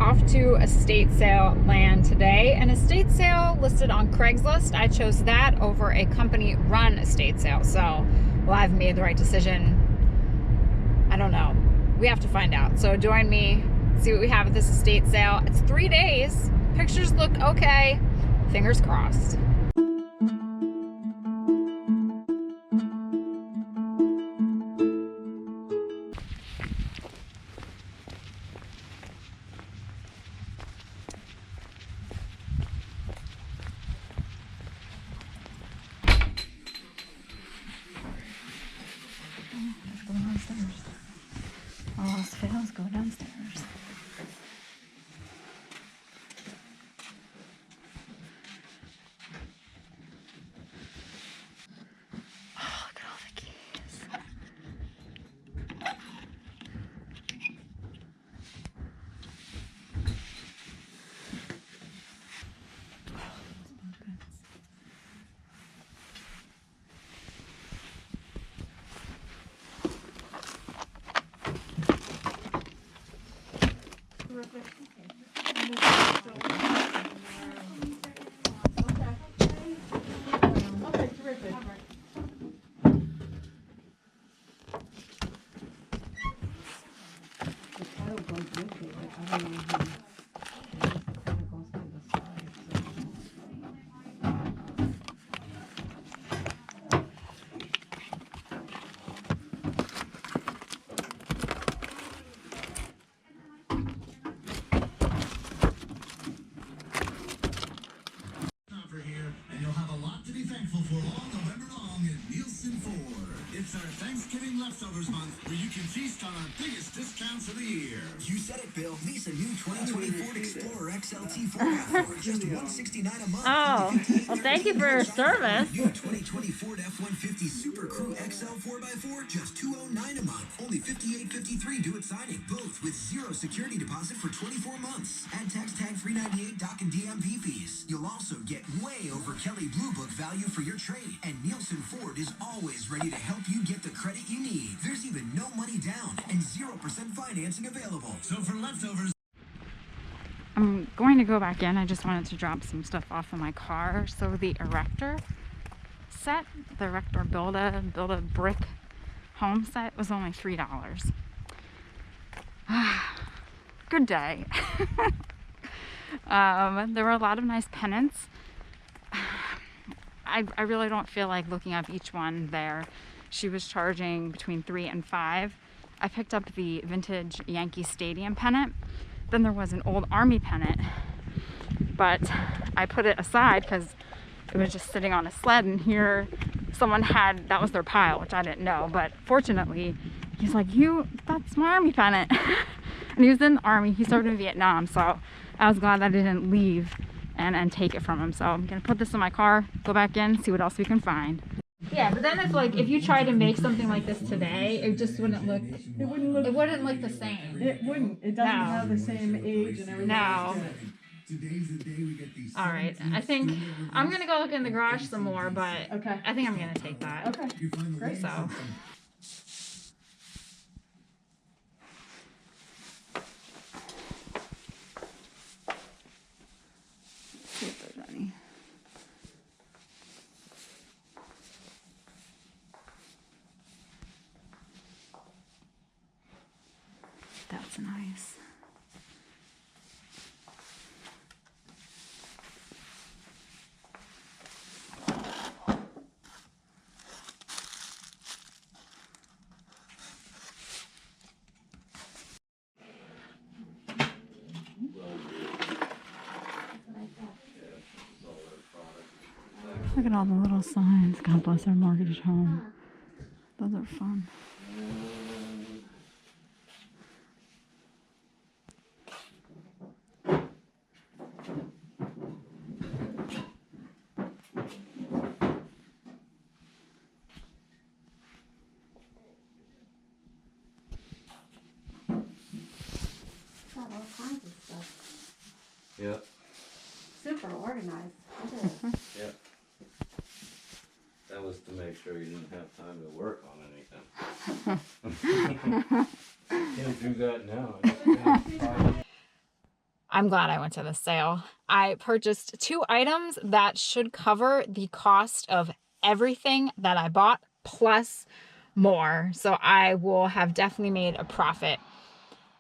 off to estate sale land today. An estate sale listed on Craigslist. I chose that over a company run estate sale. So will I have made the right decision? I don't know. We have to find out. So join me, see what we have at this estate sale. It's 3 days. Pictures look okay. Fingers crossed. Go downstairs. All else fails, go downstairs. Oh, look at all the keys. It's our Thanksgiving Leftovers Month, where you can feast on our biggest discounts of the year. You said it, Bill. Lease a new 2024 Explorer XLT 4x4 just $169 a month. Oh, well, thank you for your service. New 2020 Ford F-150 Super Crew XL 4x4 just $209 a month. Only $58.53 due at signing. Both with zero security deposit for 24 months. Add tax tag $398 dock and DMV fees. You'll also get way over Kelley Blue Book value for your trade. And Nielsen Ford is always ready to help you get the credit you need. There's even no money down and 0% financing available. So for leftovers, I'm going to go back in. I just wanted to drop some stuff off in my car. So the Erector set, the Erector build a brick home set was only $3. Good day. There were a lot of nice pennants. I really don't feel like looking up each one there. She was charging between $3 and $5. I picked up the vintage Yankee Stadium pennant. Then there was an old Army pennant, but I put it aside because it was just sitting on a sled, and here someone had, that was their pile, which I didn't know, but fortunately he's like, that's my Army pennant. And he was in the Army. He served in Vietnam, so I was glad that I didn't leave and take it from him. So I'm gonna put this in my car, go back in, see what else we can find. Yeah, but then if you tried to make something like this today, it just wouldn't look. It wouldn't look the same. It wouldn't. It doesn't have the same age and everything. No. All right. I think I'm gonna go look in the garage some more, but Okay. I think I'm gonna take that. Okay. Great. So. See if there's any. That's nice. Look at all the little signs. God bless our mortgaged home. Those are fun. Got all kinds of stuff. Yep. Super organized. Look at it. Yep. That was to make sure you didn't have time to work on anything. Can't do that now. I'm glad I went to the sale. I purchased 2 items that should cover the cost of everything that I bought plus more. So I will have definitely made a profit.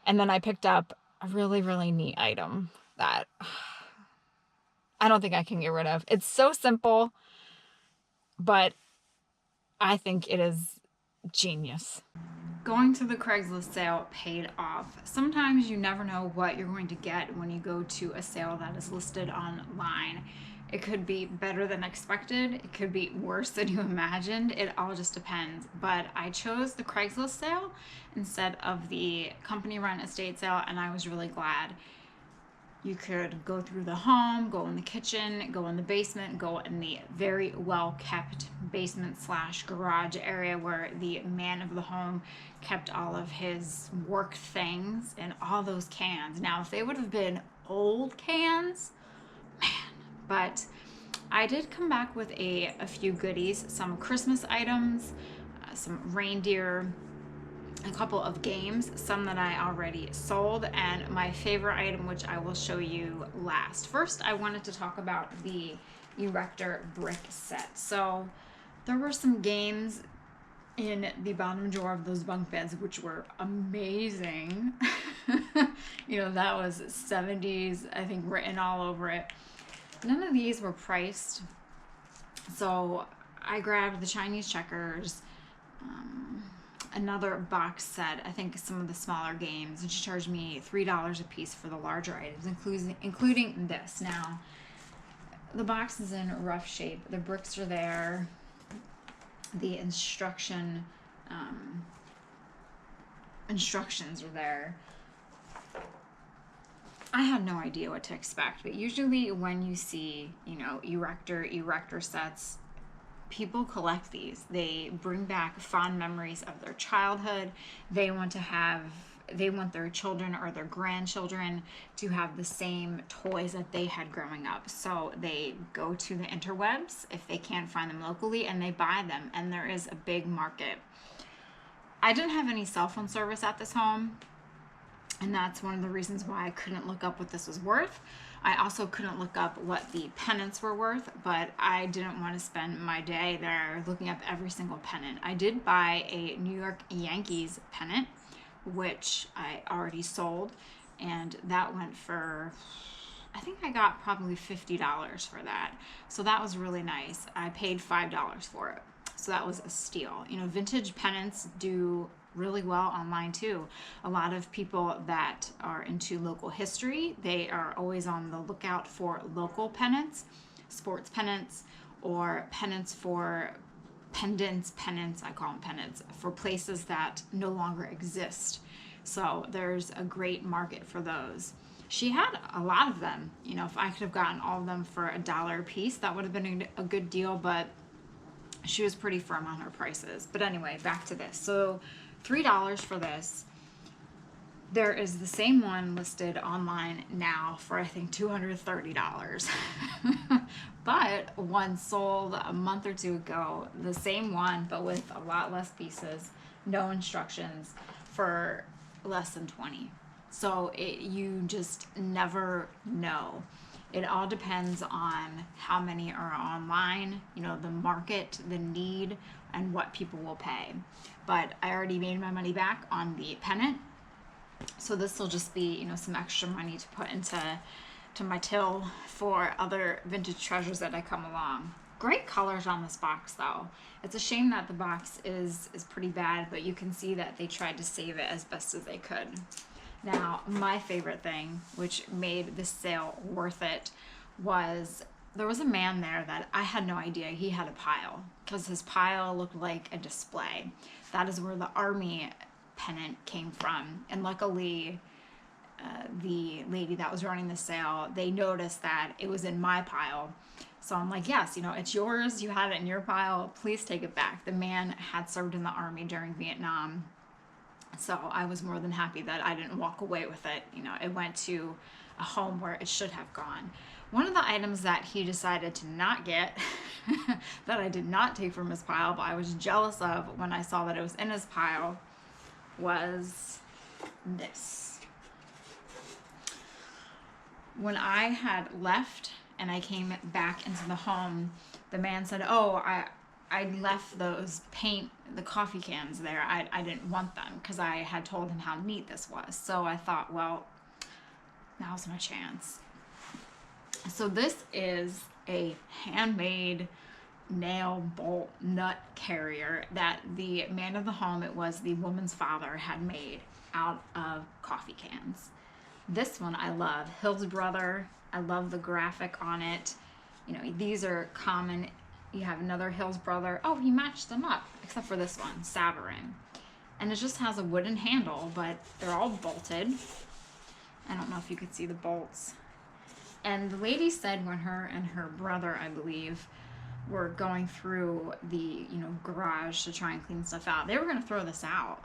And then I picked up a really, really neat item that I don't think I can get rid of. It's so simple, but I think it is genius. Going to the Craigslist sale paid off. Sometimes you never know what you're going to get when you go to a sale that is listed online. It could be better than expected. It could be worse than you imagined. It all just depends. But I chose the Craigslist sale instead of the company-run estate sale, and I was really glad. You could go through the home, go in the kitchen, go in the basement, go in the very well-kept basement/garage area where the man of the home kept all of his work things and all those cans. Now, if they would have been old cans, man, but I did come back with a few goodies, some Christmas items, some reindeer, a couple of games, some that I already sold, and my favorite item, which I will show you last. First, I wanted to talk about the Erector Brick Set. So there were some games in the bottom drawer of those bunk beds, which were amazing. You know, that was 70s, I think, written all over it. None of these were priced, so I grabbed the Chinese checkers, another box set, I think some of the smaller games, and she charged me $3 a piece for the larger items, including this. Now, the box is in rough shape. The bricks are there. The instructions are there. I had no idea what to expect, but usually when you see, you know, Erector sets, people collect these. They bring back fond memories of their childhood. They want their children or their grandchildren to have the same toys that they had growing up. So they go to the interwebs if they can't find them locally, and they buy them, and there is a big market. I didn't have any cell phone service at this home, and that's one of the reasons why I couldn't look up what this was worth. I also couldn't look up what the pennants were worth, but I didn't want to spend my day there looking up every single pennant. I did buy a New York Yankees pennant, which I already sold, and that went for, I think I got probably $50 for that. So that was really nice. I paid $5 for it. So that was a steal. You know, vintage pennants do really well online too. A lot of people that are into local history, they are always on the lookout for local pennants, sports pennants, or pennants for pendants, I call them pennants, for places that no longer exist. So there's a great market for those. She had a lot of them. You know, if I could have gotten all of them for $1 a piece, that would have been a good deal, but she was pretty firm on her prices. But anyway, back to this. So $3 for this. There is the same one listed online now for, I think, $230. But one sold a month or two ago, the same one, but with a lot less pieces, no instructions, for less than $20. So you just never know. It all depends on how many are online, you know, the market, the need, and what people will pay. But I already made my money back on the pennant, so this will just be, you know, some extra money to put into my till for other vintage treasures that I come along. Great colors on this box though. It's a shame that the box is pretty bad, but you can see that they tried to save it as best as they could. Now, my favorite thing, which made this sale worth it, was there was a man there that I had no idea he had a pile, because his pile looked like a display. That is where the Army pennant came from, and luckily the lady that was running the sale, they noticed that it was in my pile. So I'm like, yes, you know, it's yours, you had it in your pile, please take it back. The man had served in the Army during Vietnam, so I was more than happy that I didn't walk away with it. You know, it went to a home where it should have gone. One of the items that he decided to not get, that I did not take from his pile, but I was jealous of when I saw that it was in his pile, was this. when I had left and I came back into the home, the man said, "Oh, I left those the coffee cans there. I didn't want them because I had told him how neat this was." So I thought, well, now's my chance. So this is a handmade nail bolt nut carrier that the man of the home, it was the woman's father, had made out of coffee cans. This one I love. Hill's Brother. I love the graphic on it. You know, these are common. You have another Hill's Brother. Oh, he matched them up, except for this one, Savarin. And it just has a wooden handle, but they're all bolted. I don't know if you could see the bolts. And the lady said when her and her brother, I believe, were going through the, garage to try and clean stuff out, they were going to throw this out.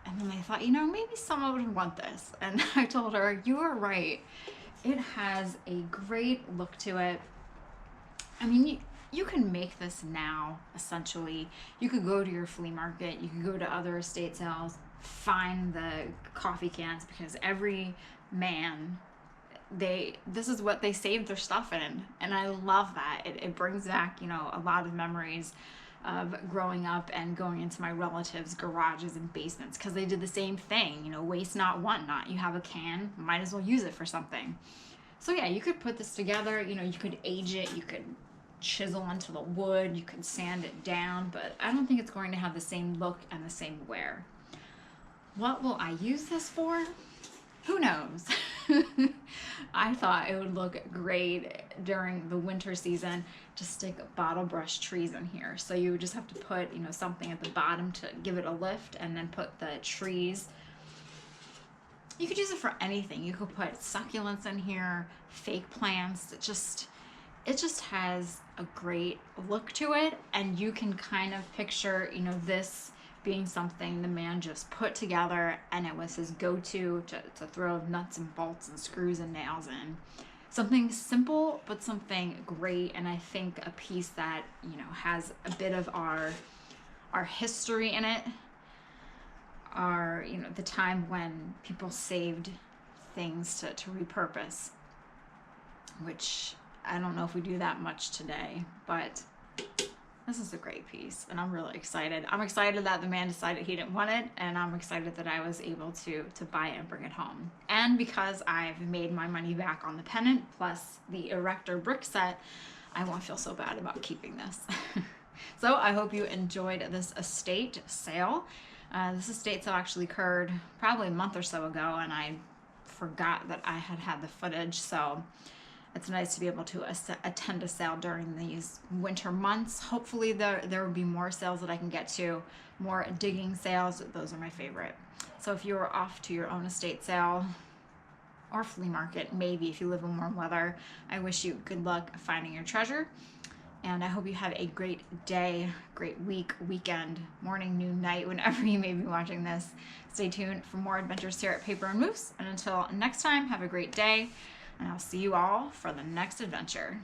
And then they thought, maybe someone would want this. And I told her, you are right. It has a great look to it. I mean, you can make this now, essentially. You could go to your flea market. You could go to other estate sales, find the coffee cans, because every man, this is what they saved their stuff in. And I love that. It brings back, a lot of memories of growing up and going into my relatives' garages and basements, because they did the same thing, waste not, want not. You have a can, might as well use it for something. So yeah, you could put this together, you could age it, you could chisel into the wood, you could sand it down, but I don't think it's going to have the same look and the same wear. What will I use this for? Who knows? I thought it would look great during the winter season to stick bottle brush trees in here. So you would just have to put, something at the bottom to give it a lift, and then put the trees. You could use it for anything. You could put succulents in here, fake plants. It just has a great look to it, and you can kind of picture, this being something the man just put together, and it was his go-to to throw nuts and bolts and screws and nails in. Something simple, but something great, and I think a piece that, has a bit of our history in it, the time when people saved things to repurpose, which I don't know if we do that much today, but this is a great piece, and I'm really excited. I'm excited that the man decided he didn't want it, and I'm excited that I was able to buy it and bring it home. And because I've made my money back on the Pennant, plus the Erector Brick Set, I won't feel so bad about keeping this. So I hope you enjoyed this estate sale. This estate sale actually occurred probably a month or so ago, and I forgot that I had the footage, so it's nice to be able to attend a sale during these winter months. Hopefully there will be more sales that I can get to, more digging sales. Those are my favorite. So if you are off to your own estate sale or flea market, maybe if you live in warm weather, I wish you good luck finding your treasure. And I hope you have a great day, great week, weekend, morning, noon, night, whenever you may be watching this. Stay tuned for more adventures here at Paper and Moose. And until next time, have a great day. And I'll see you all for the next adventure.